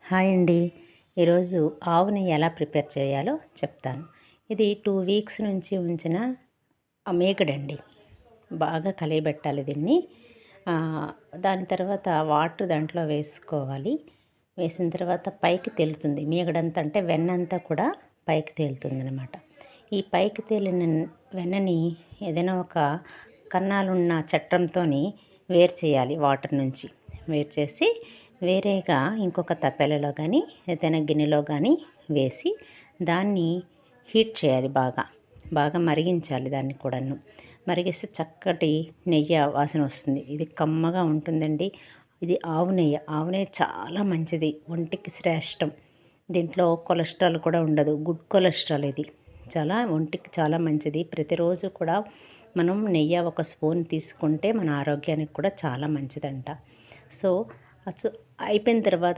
Hi అండి. ఈరోజు ఆవు నెయ్యి ఎలా ప్రిపేర్ చేయాలో చెప్తాను. ఇది 2 వీక్స్ నుంచి ఉంచిన మేగడండి. బాగా కలియబెట్టాలి దీన్ని. ఆహ్, దాని తర్వాత వాటర్ దాంట్లో వేసుకోవాలి. వేసిన తర్వాత పైకి తేలుతుంది. మీగడంతా అంటే వెన్నంతా కూడా పైకి తేలుతుందనమాట. ఈ పైకి తేలిన వెన్నని ఏదైనా ఒక కన్నాలున్న చట్రంతోని వేరు చేయాలి వాటర్ నుంచి. వేరు చేసి వేరేగా ఇంకొక తప్పెలలో కానీ ఏదైనా గిన్నెలో కానీ వేసి దాన్ని హీట్ చేయాలి బాగా. బాగా మరిగించాలి దాన్ని కూడాను. మరిగిస్తే చక్కటి నెయ్యి వాసన వస్తుంది. ఇది కమ్మగా ఉంటుందండి. ఇది ఆవు నెయ్యి. ఆవు నెయ్యి చాలా మంచిది. ఒంటికి శ్రేష్టం. దీంట్లో కొలెస్ట్రాల్ కూడా ఉండదు. గుడ్ కొలెస్ట్రాల్ ఇది. చాలా ఒంటికి చాలా మంచిది. ప్రతిరోజు కూడా మనం నెయ్యి ఒక స్పూన్ తీసుకుంటే మన ఆరోగ్యానికి కూడా చాలా మంచిదంట. సో, అయిపోయిన తర్వాత